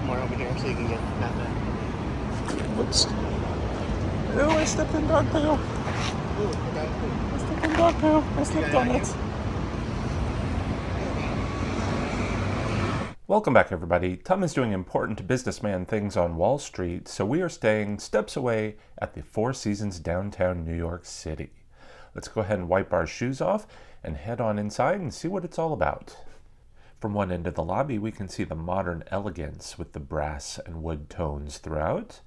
more over here so you can get that. Whoops. Oh, I stepped in dog poo. Ooh, okay, cool. I stepped in dog poo. I slipped on it. Welcome back, everybody. Tom is doing important businessman things on Wall Street, so we are staying steps away at the Four Seasons downtown New York City. Let's go ahead and wipe our shoes off and head on inside and see what it's all about. From one end of the lobby, we can see the modern elegance with the brass and wood tones throughout.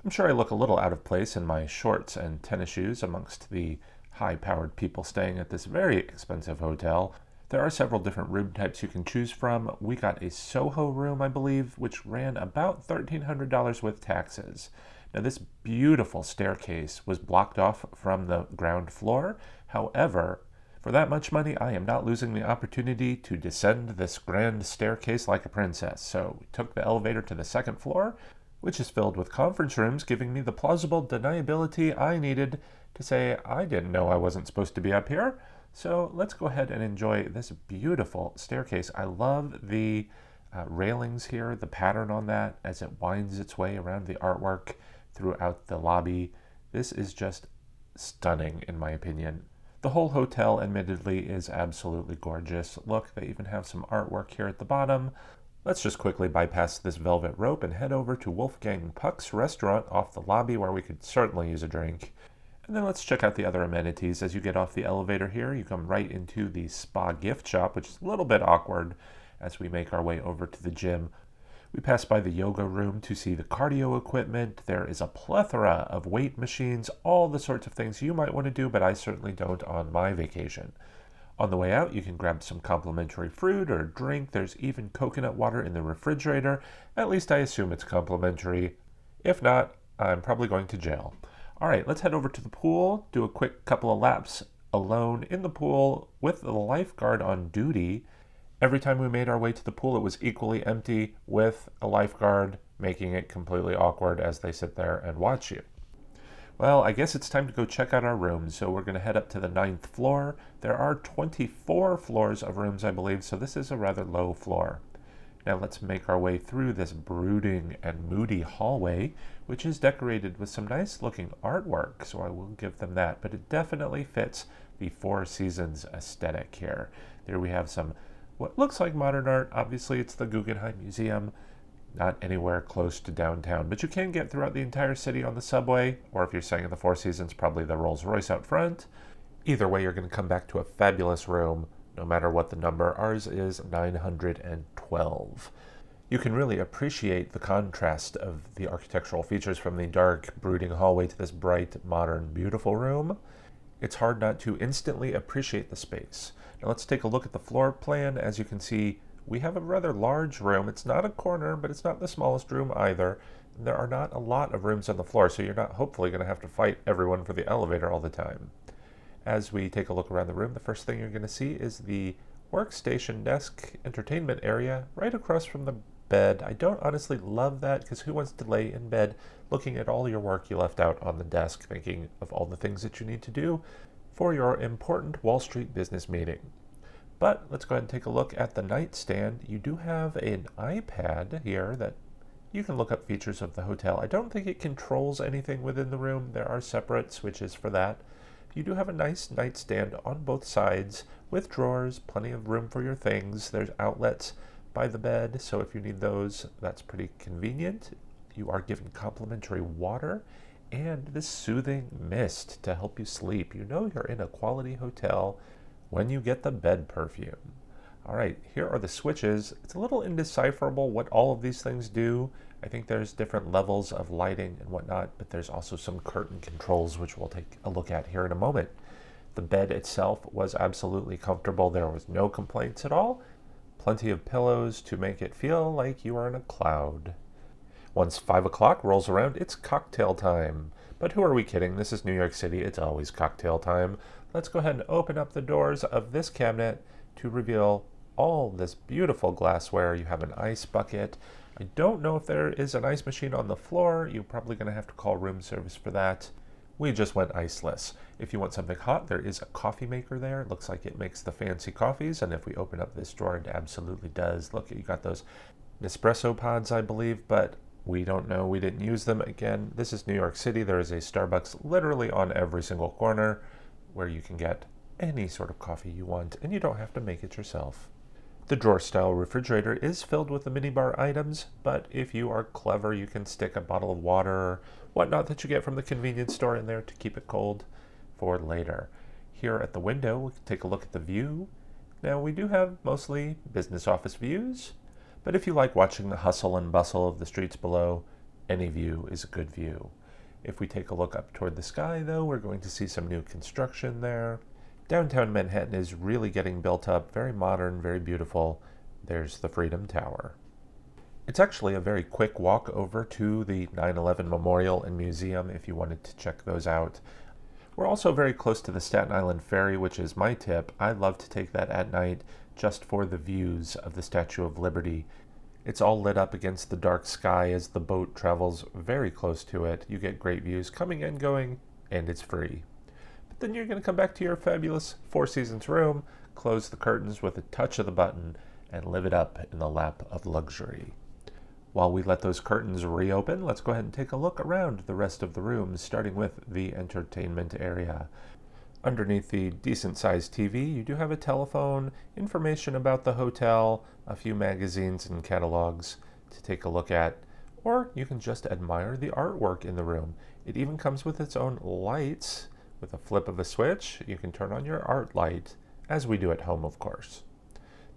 I'm sure I look a little out of place in my shorts and tennis shoes amongst the high-powered people staying at this very expensive hotel. There are several different room types you can choose from. We got a Soho room, I believe, which ran about $1,300 with taxes. Now, this beautiful staircase was blocked off from the ground floor. However, for that much money, I am not losing the opportunity to descend this grand staircase like a princess. So we took the elevator to the second floor, which is filled with conference rooms, giving me the plausible deniability I needed to say I didn't know I wasn't supposed to be up here. So let's go ahead and enjoy this beautiful staircase. I love the railings here, the pattern on that as it winds its way around the artwork throughout the lobby. This is just stunning in my opinion. The whole hotel admittedly is absolutely gorgeous. Look, they even have some artwork here at the bottom. Let's just quickly bypass this velvet rope and head over to Wolfgang Puck's restaurant off the lobby where we could certainly use a drink. And then let's check out the other amenities. As you get off the elevator here, you come right into the spa gift shop, which is a little bit awkward as we make our way over to the gym. We pass by the yoga room to see the cardio equipment. There is a plethora of weight machines, all the sorts of things you might want to do, but I certainly don't on my vacation. On the way out, you can grab some complimentary fruit or drink. There's even coconut water in the refrigerator. At least I assume it's complimentary. If not, I'm probably going to jail. All right, let's head over to the pool, do a quick couple of laps alone in the pool with the lifeguard on duty. Every time we made our way to the pool, it was equally empty with a lifeguard, making it completely awkward as they sit there and watch you. Well, I guess it's time to go check out our rooms, so we're going to head up to the 9th floor. There are 24 floors of rooms, I believe, so this is a rather low floor. Now let's make our way through this brooding and moody hallway, which is decorated with some nice looking artwork, so I will give them that, but it definitely fits the Four Seasons aesthetic here. There we have some what looks like modern art. Obviously it's the Guggenheim Museum, not anywhere close to downtown, but you can get throughout the entire city on the subway, or if you're staying in the Four Seasons, probably the Rolls Royce out front. Either way, you're going to come back to a fabulous room, no matter what the number. Ours is 912. You can really appreciate the contrast of the architectural features from the dark, brooding hallway to this bright, modern, beautiful room. It's hard not to instantly appreciate the space. Now let's take a look at the floor plan. As you can see, we have a rather large room. It's not a corner, but it's not the smallest room either. There are not a lot of rooms on the floor, so you're not hopefully going to have to fight everyone for the elevator all the time. As we take a look around the room, the first thing you're going to see is the workstation desk entertainment area right across from the bed. I don't honestly love that because who wants to lay in bed looking at all your work you left out on the desk, thinking of all the things that you need to do for your important Wall Street business meeting. But let's go ahead and take a look at the nightstand. You do have an iPad here that you can look up features of the hotel. I don't think it controls anything within the room. There are separate switches for that. You do have a nice nightstand on both sides with drawers, plenty of room for your things. There's outlets by the bed, so if you need those, that's pretty convenient. You are given complimentary water and this soothing mist to help you sleep. You know you're in a quality hotel when you get the bed perfume. All right, here are the switches. It's a little indecipherable what all of these things do. I think there's different levels of lighting and whatnot, but there's also some curtain controls, which we'll take a look at here in a moment. The bed itself was absolutely comfortable. There was no complaints at all. Plenty of pillows to make it feel like you are in a cloud. Once 5 o'clock rolls around, it's cocktail time. But who are we kidding? This is New York City. It's always cocktail time. Let's go ahead and open up the doors of this cabinet to reveal all this beautiful glassware. You have an ice bucket. I don't know if there is an ice machine on the floor. You're probably going to have to call room service for that. We just went iceless. If you want something hot, there is a coffee maker there. It looks like it makes the fancy coffees, and if we open up this drawer, it absolutely does. Look, you got those Nespresso pods, I believe, but we don't know. We didn't use them. Again, this is New York City. There is a Starbucks literally on every single corner where you can get any sort of coffee you want, and you don't have to make it yourself. The drawer-style refrigerator is filled with the minibar items, but if you are clever, you can stick a bottle of water or whatnot that you get from the convenience store in there to keep it cold for later. Here at the window, we can take a look at the view. Now, we do have mostly business office views, but if you like watching the hustle and bustle of the streets below, any view is a good view. If we take a look up toward the sky, though, we're going to see some new construction there. Downtown Manhattan is really getting built up, very modern, very beautiful. There's the Freedom Tower. It's actually a very quick walk over to the 9/11 Memorial and Museum if you wanted to check those out. We're also very close to the Staten Island Ferry, which is my tip. I love to take that at night just for the views of the Statue of Liberty. It's all lit up against the dark sky as the boat travels very close to it. You get great views coming and going, and it's free. Then you're going to come back to your fabulous Four Seasons room, close the curtains with a touch of the button, and live it up in the lap of luxury. While we let those curtains reopen, let's go ahead and take a look around the rest of the room, starting with the entertainment area. Underneath the decent-sized TV, you do have a telephone, information about the hotel, a few magazines and catalogs to take a look at, or you can just admire the artwork in the room. It even comes with its own lights. With a flip of a switch, you can turn on your art light, as we do at home, of course.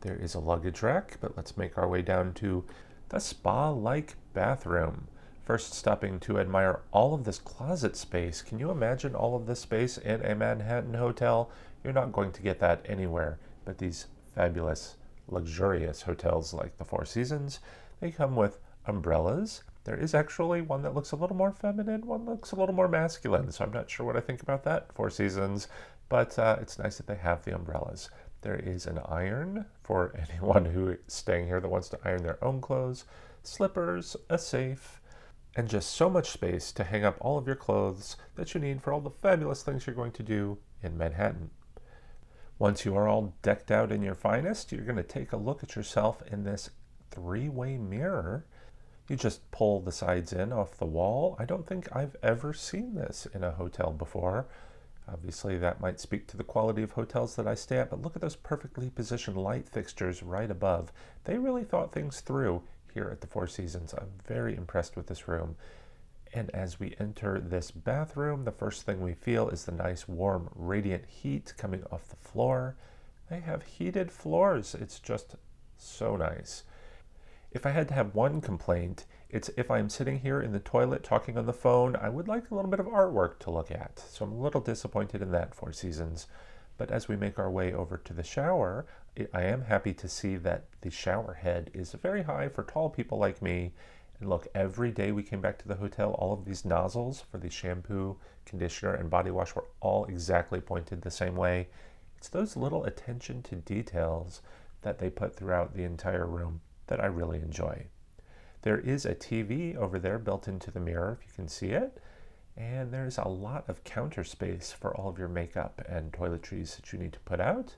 There is a luggage rack, but let's make our way down to the spa-like bathroom. First stopping to admire all of this closet space. Can you imagine all of this space in a Manhattan hotel? You're not going to get that anywhere, but these fabulous, luxurious hotels like the Four Seasons, they come with umbrellas. There is actually one that looks a little more feminine, one looks a little more masculine, so I'm not sure what I think about that, Four Seasons, but it's nice that they have the umbrellas. There is an iron for anyone who is staying here that wants to iron their own clothes, slippers, a safe, and just so much space to hang up all of your clothes that you need for all the fabulous things you're going to do in Manhattan. Once you are all decked out in your finest, you're going to take a look at yourself in this three-way mirror. You just pull the sides in off the wall. I don't think I've ever seen this in a hotel before. Obviously, that might speak to the quality of hotels that I stay at, but look at those perfectly positioned light fixtures right above. They really thought things through here at the Four Seasons. I'm very impressed with this room. And as we enter this bathroom, the first thing we feel is the nice, warm, radiant heat coming off the floor. They have heated floors. It's just so nice. If I had to have one complaint, it's if I'm sitting here in the toilet talking on the phone, I would like a little bit of artwork to look at. So I'm a little disappointed in that, Four Seasons. But as we make our way over to the shower, I am happy to see that the shower head is very high for tall people like me. And look, every day we came back to the hotel, all of these nozzles for the shampoo, conditioner, and body wash were all exactly pointed the same way. It's those little attention to details that they put throughout the entire room that I really enjoy. There is a TV over there built into the mirror, if you can see it, and there's a lot of counter space for all of your makeup and toiletries that you need to put out.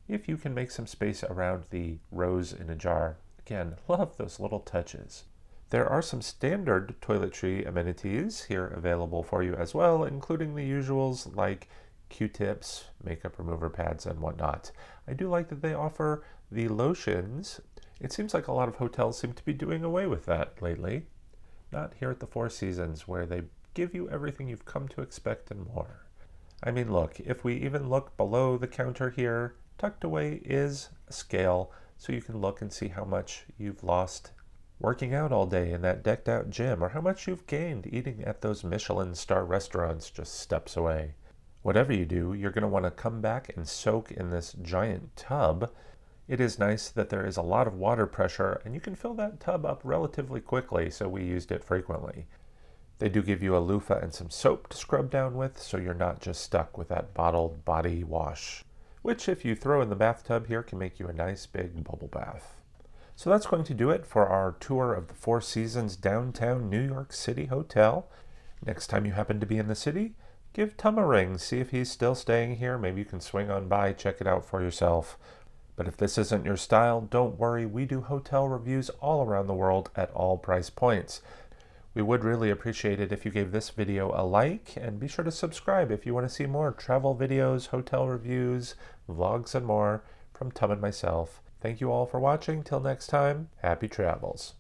If you can make some space around the rose in a jar, again, love those little touches. There are some standard toiletry amenities here available for you as well, including the usuals like Q-tips, makeup remover pads, and whatnot. I do like that they offer the lotions. It seems like a lot of hotels seem to be doing away with that lately. Not here at the Four Seasons, where they give you everything you've come to expect and more. I mean, look, if we even look below the counter here, tucked away is a scale, so you can look and see how much you've lost working out all day in that decked out gym, or how much you've gained eating at those Michelin star restaurants just steps away. Whatever you do, you're going to want to come back and soak in this giant tub. It is nice that there is a lot of water pressure, and you can fill that tub up relatively quickly, so we used it frequently. They do give you a loofah and some soap to scrub down with, so you're not just stuck with that bottled body wash, which if you throw in the bathtub here can make you a nice big bubble bath. So that's going to do it for our tour of the Four Seasons downtown New York City Hotel. Next time you happen to be in the city, give Tom a ring, see if he's still staying here. Maybe you can swing on by, check it out for yourself. But if this isn't your style, don't worry, we do hotel reviews all around the world at all price points. We would really appreciate it if you gave this video a like, and be sure to subscribe if you want to see more travel videos, hotel reviews, vlogs, and more from Tom and myself. Thank you all for watching. Till next time, happy travels.